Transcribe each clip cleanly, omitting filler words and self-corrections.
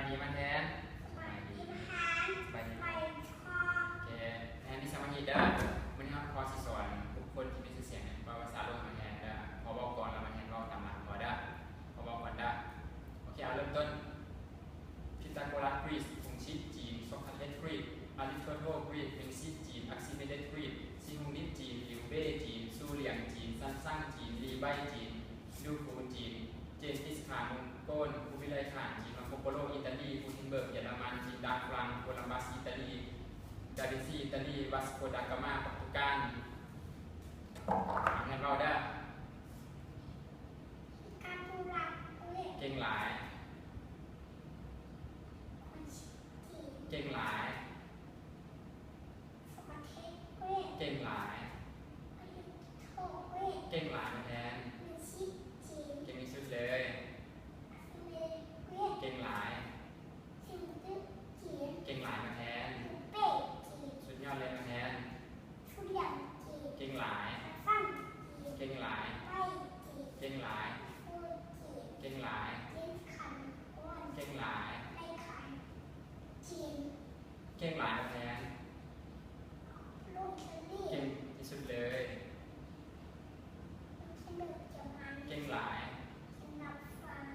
ดีมาแทนสบายดีมาแทนสบายดีไปชอโอเคแทนที่สมาธิได้วันนี้เราพอสิสอนทุกคนที่มีเสียงภาษาโลกมาแทนได้พอบอกก่อนแล้วมาแทนเราตามหลังพอได้พอบอกก่อนได้โอเคเอาเริ่มต้นพิทาโกรัสกรีซฟงชิดจีนซอกคาเทสกรีซอาริสโตเติลกรีซเมงซิสจีนอักซิเมเดสกรีซซิฮุงนิดจีนลิวเบ้จีนซูเลียงจีนซันซังจีนลีไบจีนดูฟูจีนเจนติสขานมงโกลภูวิไลขานจีนมาโคโปโลอิตาลีกูทินเบิร์กเยอรมันจีนดาฟรังโคลัมบัสอิตาลีดาวิซีอิตาลีวาสโกดากามาโปรตุเกสให้เราได้การดูรักเก่งหลายเก่งหลายสมาธิเก่งหลายเก่งหลายมาแทนเก่งที่สุดเลยเก่งหลายเก่งหลายมาแทนสุดยอดเลยมาแทนเก่งหลายเก่งหลายเก่งหลายเก่งหลายเก่งหลายเก่งหลายมาแทนเก่งที่สุดเลยเก่งหลาย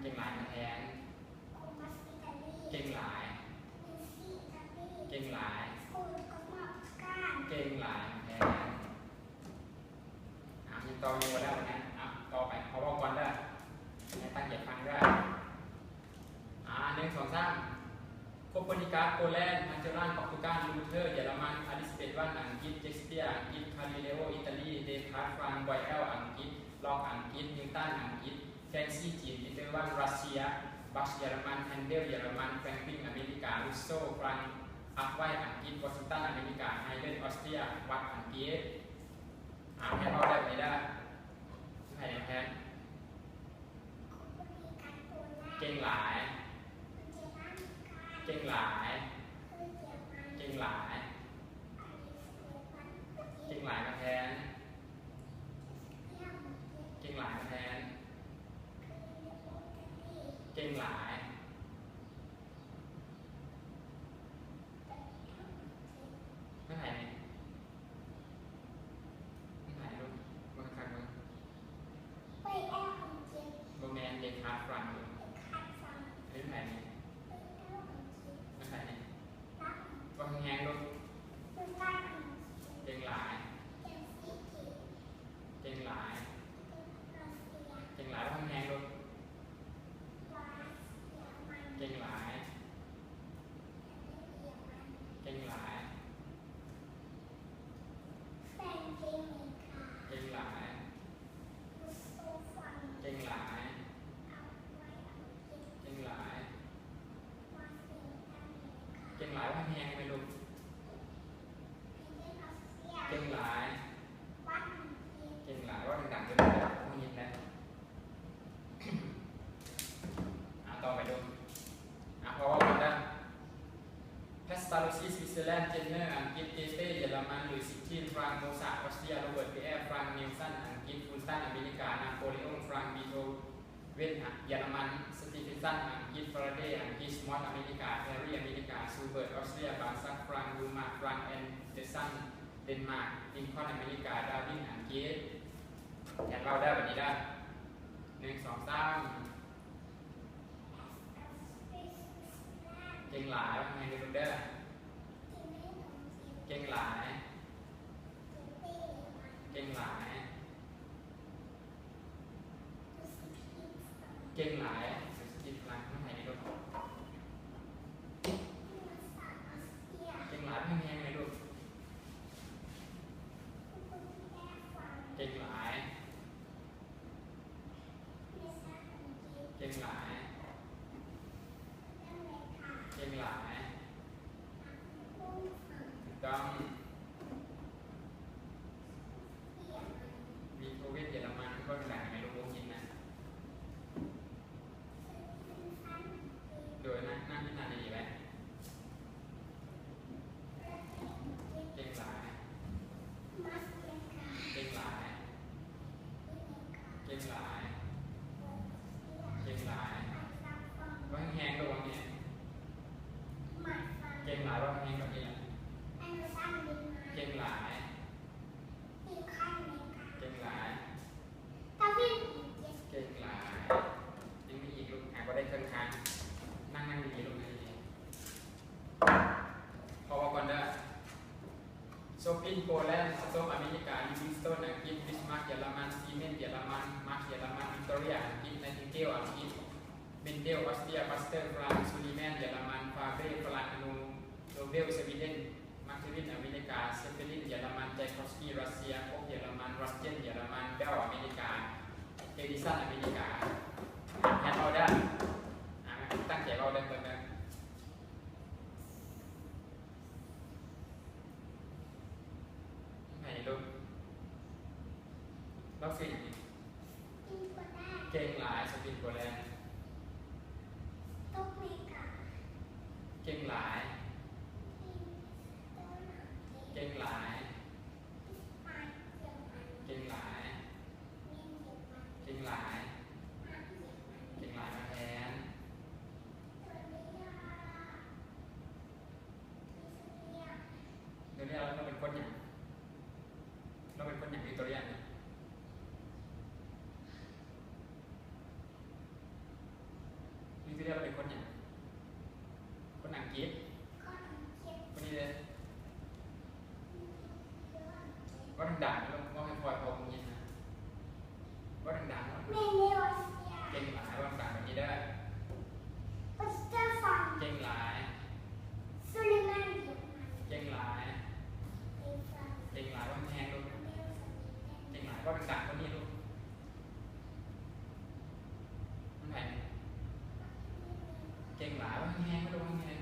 เก่งหลายมาแทนเก่งหลายเก่งหลายเก่งหลายมาแทนมีต่ออยู่แล้วนะต่อไปเขาบอกก่อนได้ให้ตั้งใจฟังได้1 2 3โคเปนิกัสโปแลนด์มาเจอรันโปรตุเกสลูเทอร์เยอรมันอริสเตวันอังกฤษเชคสเปียร์อังกฤษคาลิเลโออิตาลีเดคาร์ตฟรังไวเอลอังกฤษล็อกอังกฤษนิวตันอังกฤษแฟนซี่จีนปีเตอร์วันรัสเซียบัชเยอรมันแฮนเดลเยอรมันแฟรงคลินอเมริกาลุโซฟรังอักไวอังกฤษวอชิงตันอเมริกาไฮเดนออสเตรียวัดอังกฤษให้เขาได้ไม่ได้ให้แทนเก่งหลายเก่งหลายเก่งหลายเก่งหลายมาแทนเก่งหลายมาแทนเก่งหลายไม่หายไหมไม่หายลูกมาคักมั้งโรแมนเดคาร์ฟรังลูกไม่หายไหมไม่หายไหมว่าแห้งๆลูกเก่งหลายเก่งหลายเก่งหลายว่าแห้งๆลูกเก่งหลายเก่งหลายเก่งหลายเก่งหลายเก่งหลายเก่งหลายว่าแห้งไหมลูกเก่งหลายเก่งหลายว่าดังๆจะได้พวกนี้นะต่อไปดูเพราะว่ามันได้แพสตาโลซีสวิตเซอร์แลนด์เจนเนอร์อังกฤษเกเต้เยอรมันลุยซิทีนฟรังโมซาออสเตรียโรเบิร์ตเปีแอร์ฟรังนิวสันอังกฤษฟูลตันอเมริกานาโปลีออนฟรังบีโธเวนเยอรมันสตีเฟนสันอังกฤษฟาราเดย์อังกฤษมอสอเมริกาแฮร์รี่อเมริกาซูเบิร์ตออสเตรียบาซักฟรังรูมาฟรังแอนเดอร์สันเดนมาร์กลิงคอนอเมริกาดาวินอังกฤษแทนเราได้แบบนี้ได้1 2 3เก่งหลายไงดูเด้อเก่งหลายเก่งหลายเก่งหลายจิตหลังข้างในนี่ลูกเก่งหลายไม่แห้งไงลูกเก่งหลายเก่งหลายเก่งหลายถูกต้องมีโควิดเยอรมันก็หลายในโรงพยาบาลนะ หลายว่าแห้งแบบนี้ อันสั้นดีมาก เก่งหลาย อีกขั้นหนึ่งค่ะ เก่งหลาย ถ้าพี่อีกเจ็ด เก่งหลายยังมีอีกลูกหากว่าได้เครื่องค้างนั่งดีๆลูกนั่งดีๆพอว่าก่อนเด้อโซฟินโปแลนด์สโตมอเมริกาลิวิงสโตนอังกฤษบิสมาร์กเยอรมันซีเมนต์เยอรมันมาร์กเยอรมันวิกตอเรียอังกฤษไนติงเกลอังกฤษเบนเดลออสเตรียบัสเตอร์ฟรานซ์ซูลิแมนเยอรมันฟาเบ้ฝรั่งอนูโนเบลสวีเดนมาร์คิวินอเมริกาเซเฟลินเยอรมันไจคอฟสกี้รัสเซียโอกเยอรมันรัสเจนเยอรมันเบลอเมริกาเอดิสันอเมริกาแฮนด์เอาได้ตั้งใจเอาได้เปิดนะไหนลูกล็อกสี่ อินโฟได้ เก่งหลายสปินโปแลนด์ ตุ๊กเมกา เก่งหลาย อินโตนา เก่งหลาย ปานเยอรมัน เก่งหลาย เมียนเยอรมัน เก่งหลาย มาเยอรมัน เก่งหลายมาแทน ตัวเลียอิสเลีย เดี๋ยวนี้เราเป็นคนอย่างเราเป็นคนอย่างวิกตอเรียนนะวิกตอเรียเราเป็นคนอย่างคนอังกฤษ ก็อังกฤษ คนนี้เลย เยอะอังกฤษ ว่าดังๆแล้วก็ให้พลอยพอคงยินนะว่าดังๆ เมเนโอเซีย เก่งหลายว่าดังๆแบบนี้ได้ ปัสเตอร์ฟัน เก่งหลาย ซูลิมันเยอรมัน เก่งหลาย เอฟรัน เก่งหลายว่าแพงลูก เบลสวีเดน เก่งหลายว่าดังๆคนนี้ลูกมันไหนเก่งหลายว่าแพงไม่รู้ว่าแพง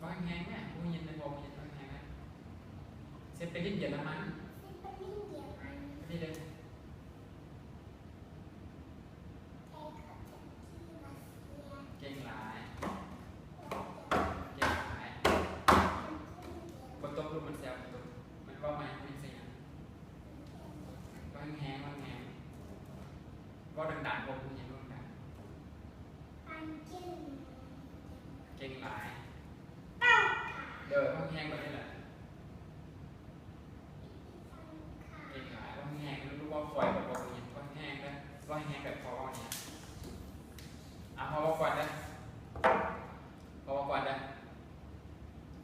ว่าแพงเนี่ยผู้ยินในบอกยินว่าแพงนะเซเปรินเยอรมัน ซิปเปอร์ลินเยอรมัน นี่เลย เอกอัครราชทูตรัสเซีย เก่งหลาย เยอรมัน เก่งหลายบนโต๊ะรูปมันแซวบนโต๊ะมันว่าไม่ไม่เสียว่าแพงว่าแพงว่าดังๆบอกผู้ยินว่าดัง อันเจน เก่งหลาย เต้าขา เดินว่าแพงกว่านี้แหละ ค่ะ เก่งหลายว่าแพงไม่รู้ว่าฝอยแบบบอกผู้ยินว่าแพงนะว่าแพงแบบพอว่าเนี่ยพอว่าก่อนนะพอว่าก่อนนะ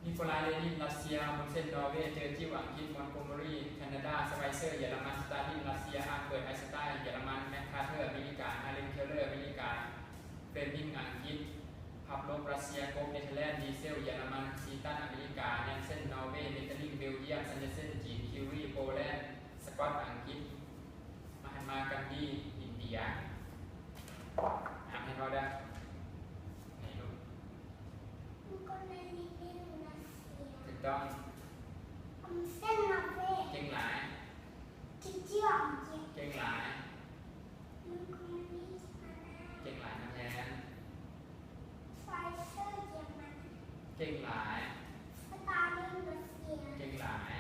นิโคลายเลนินรัสเซียมุนเซนนอร์เวย์เจอร์จิวอังกฤษมอนโกเมอรีแคนาดาสไวเซอร์เยอรมันสตาลินรัสเซียอาร์เบิร์ตไอน์สไตน์เยอรมันแมคคาเทอร์อเมริกาอาเลนเคลเลอร์อเมริกาเฟรมิงอังกฤษพับโลบรัสเซียโกเนเธอร์แลนด์ดีเซลเยอรมันซีตันอเมริกาแนนเซนนอร์เวย์เนเธอร์ลิงเบลเยียมซันเดเซนจีนคิวรีโปแลนด์สกอตอังกฤษมหันมากันดีอินเดียให้เราได้ไหนลูก มุกนาลีเนรัสเซีย ถูกต้อง อัมเซนนอร์เวย์ เก่งหลาย จิจิวอังกฤษ เก่งหลาย มุกนาลีสปานา เก่งหลายมาแทน ไฟเซอร์เยอรมัน เก่งหลาย สตาร์ลินรัสเซีย เก่งหลาย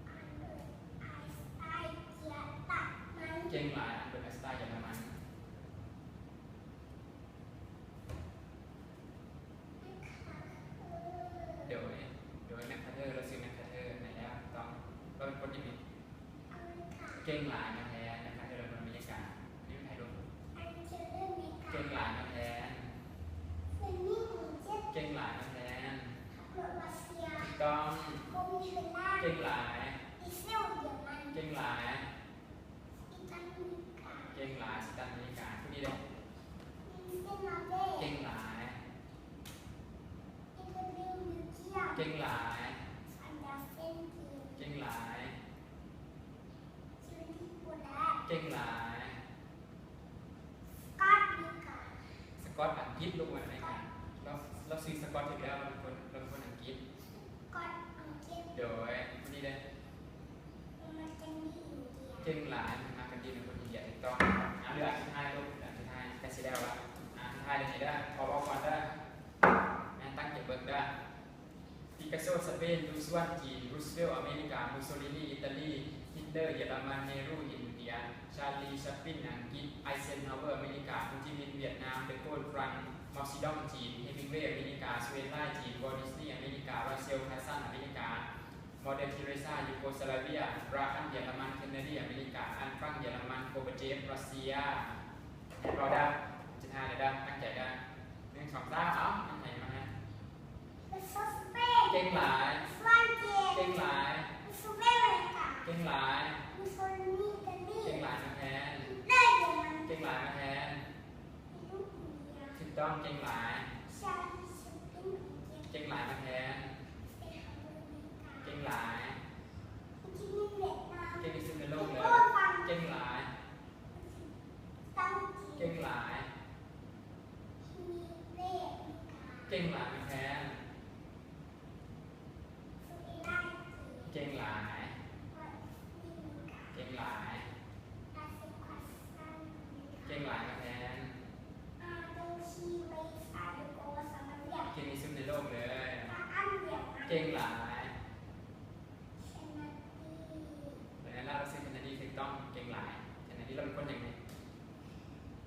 อันเบิร์ตไอน์สไตน์เยอรมัน เก่งหลายอันเป็นไอน์สไตน์เยอรมัน เดี๋ยวแมคคาเทอร์เราซื้อแมคคาเทอร์ไหนแล้วต้องเราเป็นคนที่มี อเมริกา เก่งหลายมาแทนแมคคาเทอร์เราเป็นอเมริกานี่เป็นไทยรูป อันเจอร์เมกา เก่งหลายมาแทน เฟนนิ่งเจ็ต เก่งหลายมาแทน รัสเซีย ต้อง คมเชล่า เก่งหลาย อิสราเอลเยอรมัน เก่งหลาย อิตาลีค่ะ เก่งหลายสแตนอเมริกาพวกนี้เลย อินเซนนอร์เวย์ เก่งหลาย อิตาลีเบลเยียม เก่งหลาย อันดาเซนจีน เก่งหลาย ชิลีโปแลนด์ เก่งหลาย สกอตเมกา สกอตอังกฤษลูกเหมือนไหมครับเราซื้อสกอตอีกแล้วเราเป็นคนอังกฤษ สกอตอังกฤษ เดี๋ยววันนี้เลย มาจากอินเดีย เก่งหลายมากันดีเป็นคนอินเดียถูกต้องเรืออันสุดท้ายลูกอันสุดท้ายแคสซิเดลละอันสุดท้ายเดี๋ยวนี้ได้พอบอกก่อนได้ตั้งเก็บเบิร์กได้ปี กัสโซสเปนลูซวนจีนรูสเวลต์อเมริกามุสโซลินีอิตาลีฮิตเลอร์เยอรมันเนรูอินเดียชาลีชัปปินอังกฤษไอเซนฮาวเวอร์อเมริกาฮูจิมินห์เวียดนามเดโกลฟรังมาซิดองจีนเฮมิงเวย์อเมริกาสเวนไลจีนวอลดิสนีย์อเมริการาเซลคาซันอเมริกาโมเดลทีเรซายูโกสลาเวียราคันเยอรมันเคนเนดีอเมริกาอันฟรังเยอรมันโกเบเจฟรัสเซียรอได้จะทานเลยได้ตั้งใจได้1 2 3เอาตั้งใจมาฮะ สเปน เก่งหลาย ฝรั่งเศส เก่งหลาย สเปนอเมริกา เก่งหลาย มุสโซลินีอิตาลี เก่งหลายมาแทน ได้เยอรมัน เก่งหลายมาแทน ลูกอินเดีย ถูกต้องเก่งหลาย ชาลีชัปปินอังกฤษ เก่งหลายมาแทน เอฮาวอเมริกา เก่งหลาย ฮูจิมินห์เวียดนาม เก่งที่สุดในโลกเลย โกลฟรัง เก่งหลาย ตังจี เก่งหลาย ฮิมิเวย์อเมริกา เก่งหลายมาแทน สุริไลจีน เก่งหลาย วัดนิมกา เก่งหลาย อาเซคัสซัน เก่งหลายมาแทน อาเดลชีเมซายูโกสลาเวีย เก่งที่สุดในโลกเลย อาอันเวียดนาม เก่งหลาย เชนาตี ดังนั้นเราซื้อแคนาดีถูกต้องเก่งหลายแคนาดีเราเป็นคนอย่างไร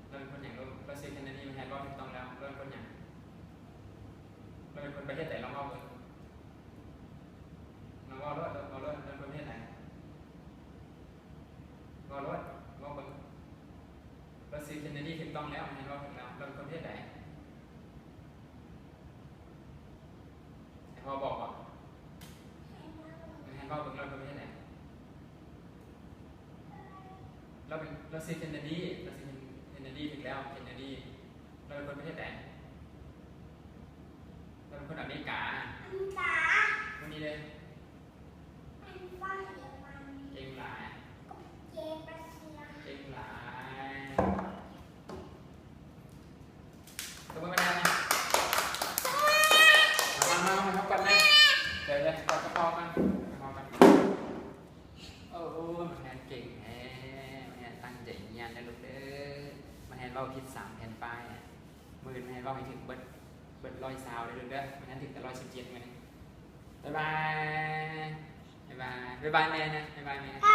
เราเป็นคนอย่างเราซื้อแคนาดีมาแทนว่าถูกต้องแล้วเราเป็นคนอย่างเราเป็นคนประเทศไหนลองว่าเลยลองว่ารถเราเป็นประเทศไหนว่ารถว่าบนเราซื้อแคนาดีถูกต้องแล้วแทนว่าถูกแล้วเราเป็นคนประเทศไหนให้พ่อบอกก่อนแทนว่าบนเราเป็นประเทศไหนเราซื้อแคนาดีเราซื้อแคนาดีถูกแล้วแคนาดีเราเป็นคนประเทศไหนเราเป็นคนอเมริกา อันกา วันนี้เลย อันฟ้าเยอรมัน เก่งหลาย กบเจรัสเซีย เก่งหลายตัวไม่ได้นะมาพบกันนะเดี๋ยวกอดกระเพาะกันโอ้โหมันแทนเก่งแฮมันแทนตั้งใจเงียนได้ลูกเด้อมันแทนเว้าผิด3แทนป้ายมือมันแทนเว้าให้ถึงเบิด100ได้ลูกเด้อมันแทนถึงแต่117มันบ๊ายบายแม่นะบ๊ายบายแม่ ไป